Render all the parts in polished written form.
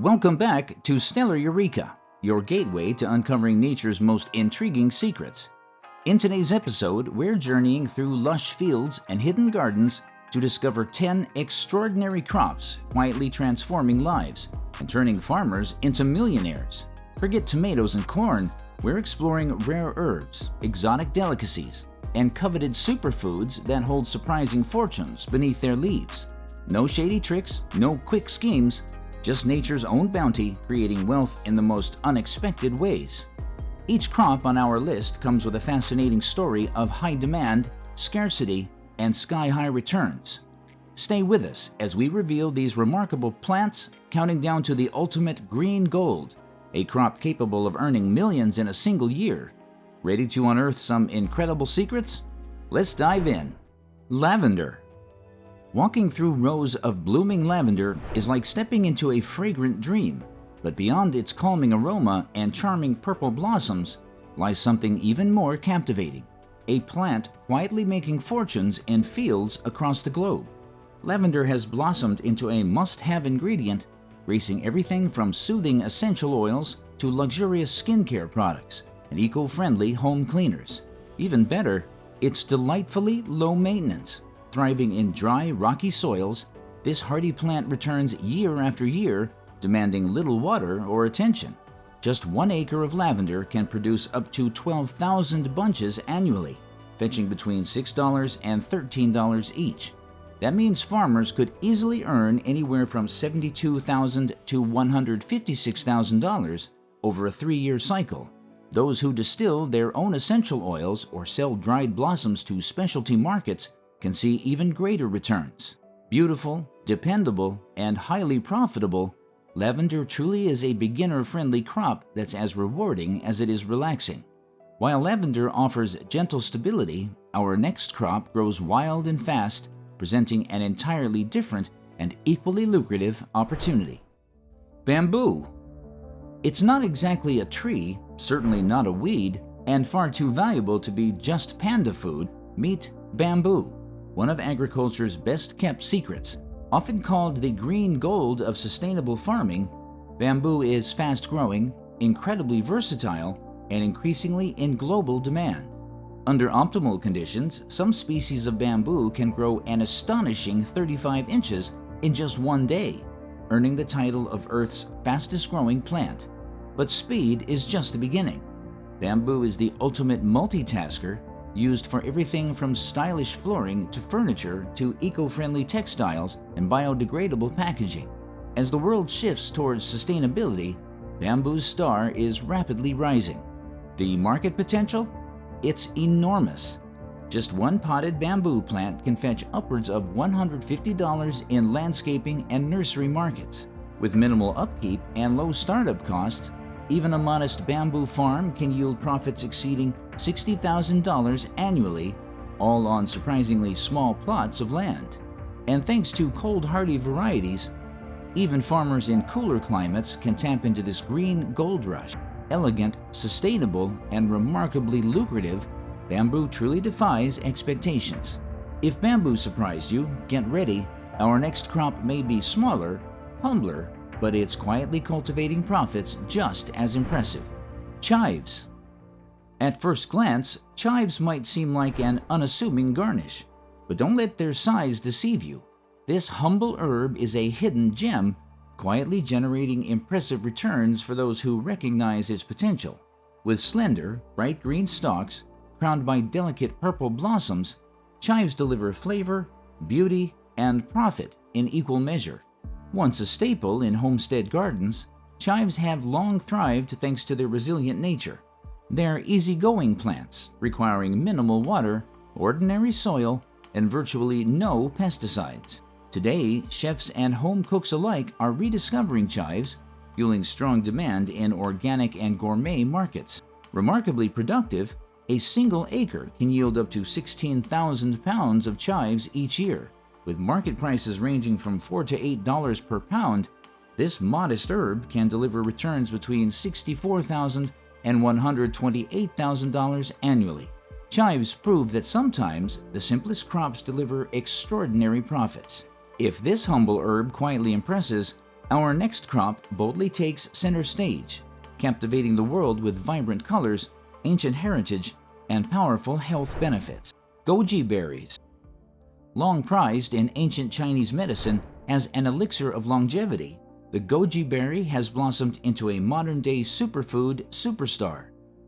Welcome back to Stellar Eureka, your gateway to uncovering nature's most intriguing secrets. In today's episode, we're journeying through lush fields and hidden gardens to discover 10 extraordinary crops quietly transforming lives and turning farmers into millionaires. Forget tomatoes and corn, we're exploring rare herbs, exotic delicacies, and coveted superfoods that hold surprising fortunes beneath their leaves. No shady tricks, no quick schemes, just nature's own bounty creating wealth in the most unexpected ways. Each crop on our list comes with a fascinating story of high demand, scarcity, and sky-high returns. Stay with us as we reveal these remarkable plants, counting down to the ultimate green gold, a crop capable of earning millions in a single year. Ready to unearth some incredible secrets? Let's dive in. Lavender. Walking through rows of blooming lavender is like stepping into a fragrant dream, but beyond its calming aroma and charming purple blossoms lies something even more captivating, a plant quietly making fortunes in fields across the globe. Lavender has blossomed into a must-have ingredient, gracing everything from soothing essential oils to luxurious skincare products and eco-friendly home cleaners. Even better, it's delightfully low maintenance. Thriving in dry, rocky soils, this hardy plant returns year after year, demanding little water or attention. Just 1 acre of lavender can produce up to 12,000 bunches annually, fetching between $6 and $13 each. That means farmers could easily earn anywhere from $72,000 to $156,000 over a 3-year cycle. Those who distill their own essential oils or sell dried blossoms to specialty markets can see even greater returns. Beautiful, dependable, and highly profitable, lavender truly is a beginner-friendly crop that's as rewarding as it is relaxing. While lavender offers gentle stability, our next crop grows wild and fast, presenting an entirely different and equally lucrative opportunity. Bamboo. It's not exactly a tree, certainly not a weed, and far too valuable to be just panda food. Meet bamboo, one of agriculture's best-kept secrets. Often called the green gold of sustainable farming, bamboo is fast-growing, incredibly versatile, and increasingly in global demand. Under optimal conditions, some species of bamboo can grow an astonishing 35 inches in just 1 day, earning the title of Earth's fastest-growing plant. But speed is just the beginning. Bamboo is the ultimate multitasker, used for everything from stylish flooring to furniture to eco-friendly textiles and biodegradable packaging. As the world shifts towards sustainability, bamboo's star is rapidly rising. The market potential? It's enormous. Just one potted bamboo plant can fetch upwards of $150 in landscaping and nursery markets. With minimal upkeep and low startup costs, even a modest bamboo farm can yield profits exceeding $60,000 annually, all on surprisingly small plots of land. And thanks to cold-hardy varieties, even farmers in cooler climates can tap into this green gold rush. Elegant, sustainable, and remarkably lucrative, bamboo truly defies expectations. If bamboo surprised you, get ready. Our next crop may be smaller, humbler, but it's quietly cultivating profits just as impressive. Chives. At first glance, chives might seem like an unassuming garnish, but don't let their size deceive you. This humble herb is a hidden gem, quietly generating impressive returns for those who recognize its potential. With slender, bright green stalks, crowned by delicate purple blossoms, chives deliver flavor, beauty, and profit in equal measure. Once a staple in homestead gardens, chives have long thrived thanks to their resilient nature. They're easygoing plants, requiring minimal water, ordinary soil, and virtually no pesticides. Today, chefs and home cooks alike are rediscovering chives, fueling strong demand in organic and gourmet markets. Remarkably productive, a single acre can yield up to 16,000 pounds of chives each year. With market prices ranging from $4 to $8 per pound, this modest herb can deliver returns between $64,000 and $128,000 annually. Chives prove that sometimes the simplest crops deliver extraordinary profits. If this humble herb quietly impresses, Our next crop boldly takes center stage, captivating the world with vibrant colors, ancient heritage, and powerful health benefits. Goji berries. Long prized in ancient Chinese medicine as an elixir of longevity, the goji berry has blossomed into a modern-day superfood superstar.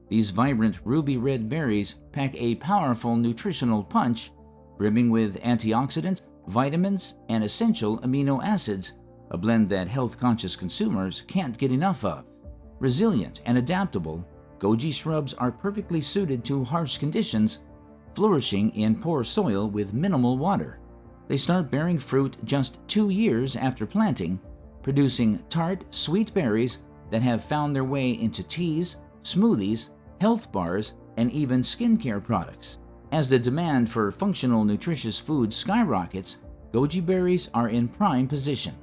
These vibrant ruby red berries pack a powerful nutritional punch, brimming with antioxidants, vitamins, and essential amino acids, a blend that health-conscious consumers can't get enough of. Resilient and adaptable, goji shrubs are perfectly suited to harsh conditions, flourishing in poor soil with minimal water. They start bearing fruit just 2 years after planting, producing tart, sweet berries that have found their way into teas, smoothies, health bars, and even skincare products. As the demand for functional, nutritious food skyrockets, goji berries are in prime position.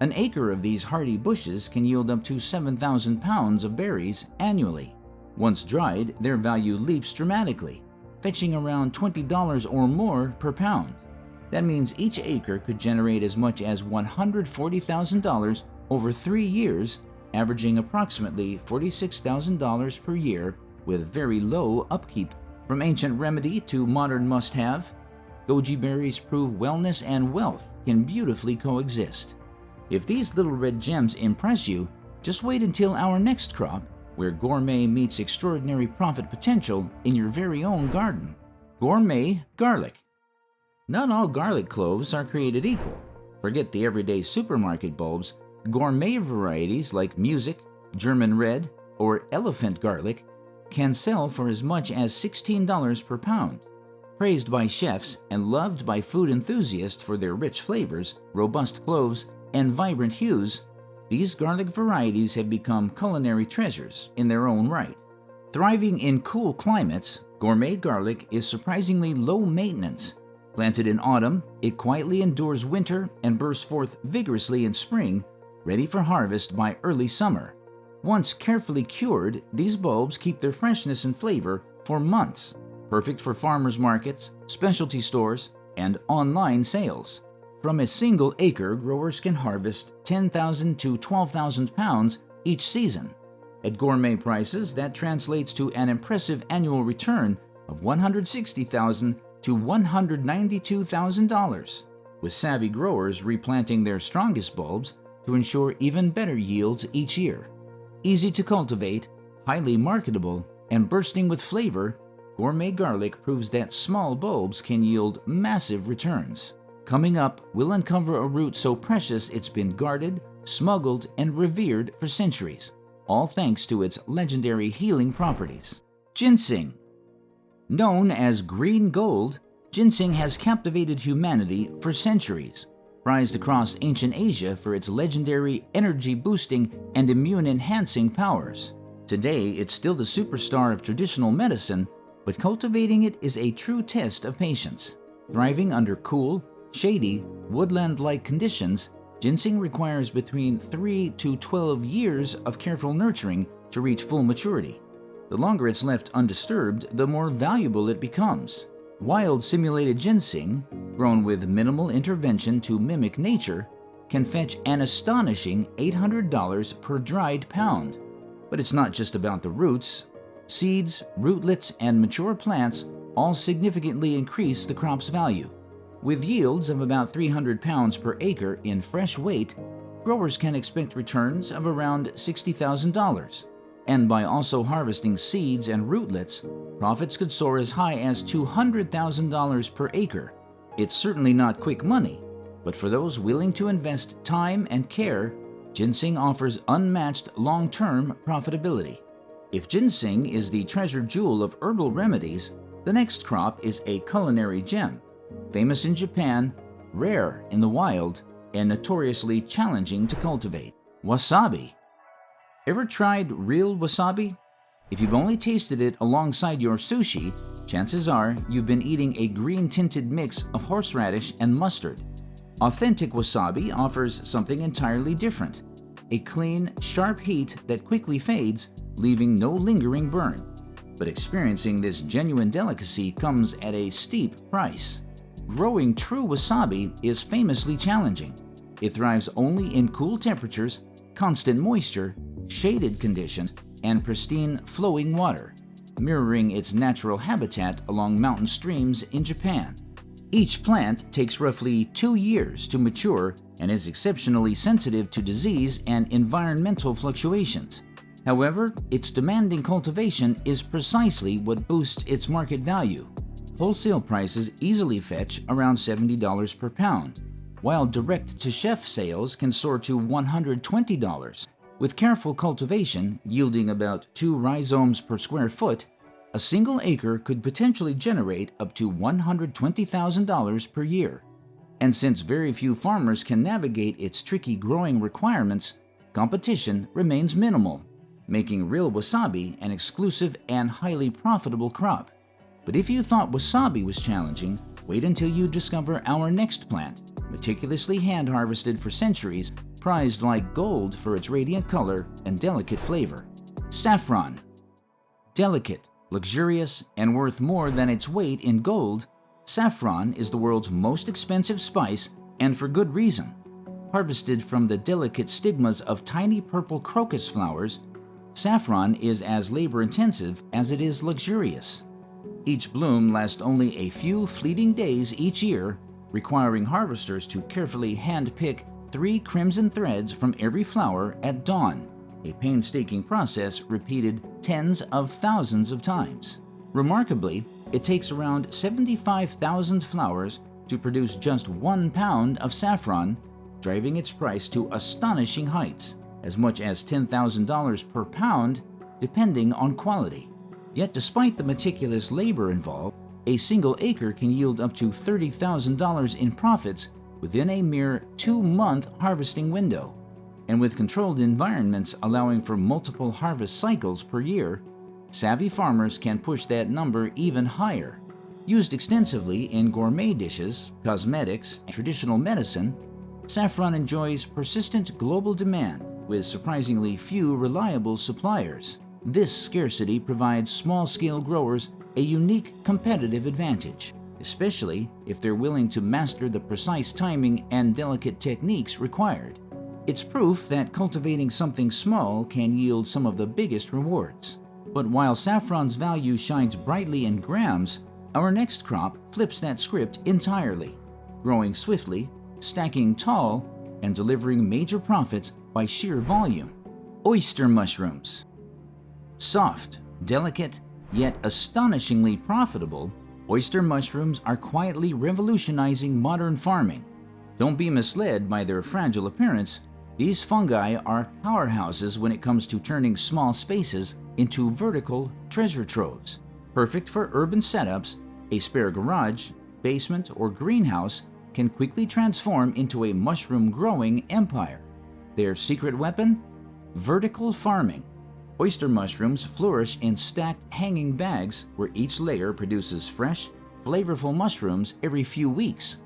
An acre of these hardy bushes can yield up to 7,000 pounds of berries annually. Once dried, their value leaps dramatically, fetching around $20 or more per pound. That means each acre could generate as much as $140,000 over 3 years, averaging approximately $46,000 per year with very low upkeep. From ancient remedy to modern must-have, goji berries prove wellness and wealth can beautifully coexist. If these little red gems impress you, just wait until our next crop, where gourmet meets extraordinary profit potential in your very own garden. Gourmet garlic. Not all garlic cloves are created equal. Forget the everyday supermarket bulbs. Gourmet varieties like music, German red, or elephant garlic can sell for as much as $16 per pound. Praised by chefs and loved by food enthusiasts for their rich flavors, robust cloves, and vibrant hues, these garlic varieties have become culinary treasures in their own right. Thriving in cool climates, gourmet garlic is surprisingly low maintenance. Planted in autumn, it quietly endures winter and bursts forth vigorously in spring, ready for harvest by early summer. Once carefully cured, these bulbs keep their freshness and flavor for months, perfect for farmers markets, specialty stores, and online sales. From a single acre, growers can harvest 10,000 to 12,000 pounds each season. At gourmet prices, that translates to an impressive annual return of $160,000 to $192,000, with savvy growers replanting their strongest bulbs to ensure even better yields each year. Easy to cultivate, highly marketable, and bursting with flavor, gourmet garlic proves that small bulbs can yield massive returns. Coming up, we'll uncover a root so precious it's been guarded, smuggled, and revered for centuries, all thanks to its legendary healing properties. Ginseng. Known as green gold, ginseng has captivated humanity for centuries. Prized across ancient Asia for its legendary energy-boosting and immune-enhancing powers. Today, it's still the superstar of traditional medicine, but cultivating it is a true test of patience. Thriving under cool, shady, woodland-like conditions, ginseng requires between 3 to 12 years of careful nurturing to reach full maturity. The longer it's left undisturbed, the more valuable it becomes. Wild simulated ginseng, grown with minimal intervention to mimic nature, can fetch an astonishing $800 per dried pound. But it's not just about the roots. Seeds, rootlets, and mature plants all significantly increase the crop's value. With yields of about 300 pounds per acre in fresh weight, growers can expect returns of around $60,000. And by also harvesting seeds and rootlets, profits could soar as high as $200,000 per acre. It's certainly not quick money, but for those willing to invest time and care, ginseng offers unmatched long-term profitability. If ginseng is the treasure jewel of herbal remedies, the next crop is a culinary gem. Famous in Japan, rare in the wild, and notoriously challenging to cultivate. Wasabi. Ever tried real wasabi? If you've only tasted it alongside your sushi, chances are you've been eating a green-tinted mix of horseradish and mustard. Authentic wasabi offers something entirely different. A clean, sharp heat that quickly fades, leaving no lingering burn. But experiencing this genuine delicacy comes at a steep price. Growing true wasabi is famously challenging. It thrives only in cool temperatures, constant moisture, shaded conditions, and pristine flowing water, mirroring its natural habitat along mountain streams in Japan. Each plant takes roughly 2 years to mature and is exceptionally sensitive to disease and environmental fluctuations. However, its demanding cultivation is precisely what boosts its market value. Wholesale prices easily fetch around $70 per pound, while direct-to-chef sales can soar to $120. With careful cultivation yielding about 2 rhizomes per square foot, a single acre could potentially generate up to $120,000 per year. And since very few farmers can navigate its tricky growing requirements, competition remains minimal, making real wasabi an exclusive and highly profitable crop. But if you thought wasabi was challenging, wait until you discover our next plant, meticulously hand-harvested for centuries, prized like gold for its radiant color and delicate flavor. Saffron. Delicate, luxurious, and worth more than its weight in gold, saffron is the world's most expensive spice, and for good reason. Harvested from the delicate stigmas of tiny purple crocus flowers, saffron is as labor-intensive as it is luxurious. Each bloom lasts only a few fleeting days each year, requiring harvesters to carefully hand-pick 3 crimson threads from every flower at dawn, a painstaking process repeated tens of thousands of times. Remarkably, it takes around 75,000 flowers to produce just 1 pound of saffron, driving its price to astonishing heights, as much as $10,000 per pound, depending on quality. Yet despite the meticulous labor involved, a single acre can yield up to $30,000 in profits within a mere 2-month harvesting window. And with controlled environments allowing for multiple harvest cycles per year, savvy farmers can push that number even higher. Used extensively in gourmet dishes, cosmetics, and traditional medicine, saffron enjoys persistent global demand with surprisingly few reliable suppliers. This scarcity provides small-scale growers a unique competitive advantage, especially if they're willing to master the precise timing and delicate techniques required. It's proof that cultivating something small can yield some of the biggest rewards. But while saffron's value shines brightly in grams, our next crop flips that script entirely, growing swiftly, stacking tall, and delivering major profits by sheer volume. Oyster mushrooms. Soft, delicate, yet astonishingly profitable, oyster mushrooms are quietly revolutionizing modern farming. Don't be misled by their fragile appearance. These fungi are powerhouses when it comes to turning small spaces into vertical treasure troves. Perfect for urban setups, a spare garage, basement, or greenhouse can quickly transform into a mushroom-growing empire. Their secret weapon? Vertical farming. Oyster mushrooms flourish in stacked hanging bags where each layer produces fresh, flavorful mushrooms every few weeks.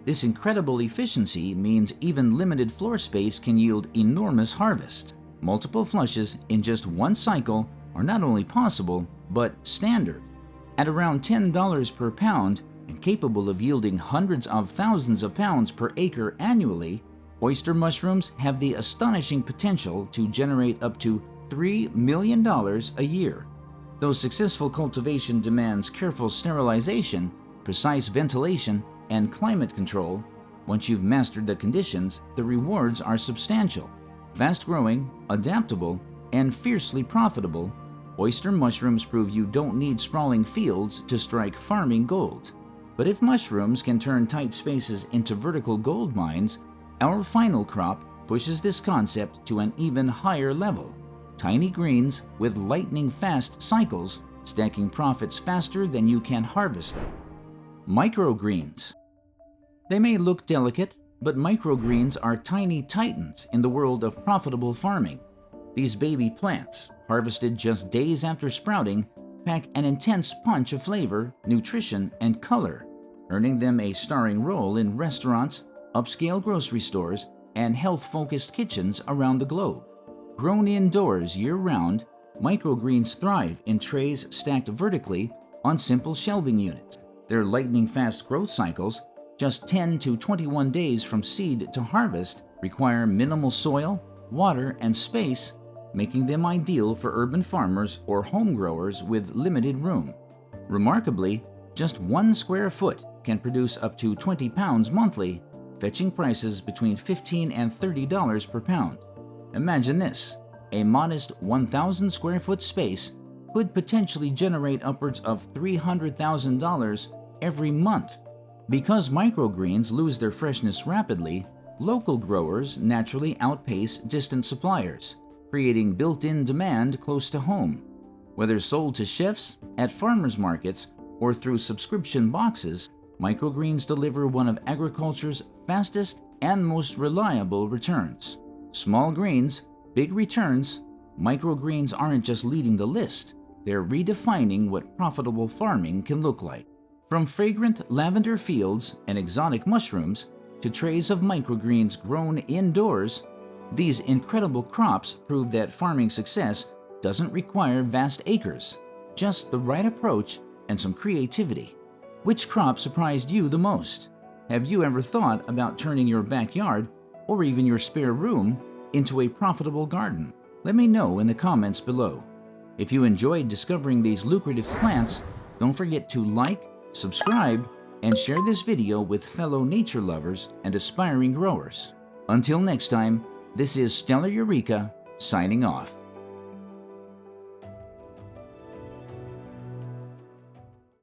This incredible efficiency means even limited floor space can yield enormous harvests. Multiple flushes in just one cycle are not only possible, but standard. At around $10 per pound and capable of yielding hundreds of thousands of pounds per acre annually, oyster mushrooms have the astonishing potential to generate up to $3 million a year. Though successful cultivation demands careful sterilization, precise ventilation, and climate control, once you've mastered the conditions, the rewards are substantial. Fast-growing, adaptable, and fiercely profitable, oyster mushrooms prove you don't need sprawling fields to strike farming gold. But if mushrooms can turn tight spaces into vertical gold mines, our final crop pushes this concept to an even higher level. Tiny greens with lightning-fast cycles, stacking profits faster than you can harvest them. Microgreens. They may look delicate, but microgreens are tiny titans in the world of profitable farming. These baby plants, harvested just days after sprouting, pack an intense punch of flavor, nutrition, and color, earning them a starring role in restaurants, upscale grocery stores, and health-focused kitchens around the globe. Grown indoors year-round, microgreens thrive in trays stacked vertically on simple shelving units. Their lightning-fast growth cycles, just 10 to 21 days from seed to harvest, require minimal soil, water, and space, making them ideal for urban farmers or home growers with limited room. Remarkably, just 1 square foot can produce up to 20 pounds monthly, fetching prices between $15 and $30 per pound. Imagine this: a modest 1,000 square foot space could potentially generate upwards of $300,000 every month. Because microgreens lose their freshness rapidly, local growers naturally outpace distant suppliers, creating built-in demand close to home. Whether sold to chefs, at farmers markets, or through subscription boxes, microgreens deliver one of agriculture's fastest and most reliable returns. Small greens, big returns. Microgreens aren't just leading the list, they're redefining what profitable farming can look like. From fragrant lavender fields and exotic mushrooms to trays of microgreens grown indoors, these incredible crops prove that farming success doesn't require vast acres, just the right approach and some creativity. Which crop surprised you the most? Have you ever thought about turning your backyard, or even your spare room, into a profitable garden? Let me know in the comments below. If you enjoyed discovering these lucrative plants, don't forget to like, subscribe, and share this video with fellow nature lovers and aspiring growers. Until next time, this is Stellar Eureka, signing off.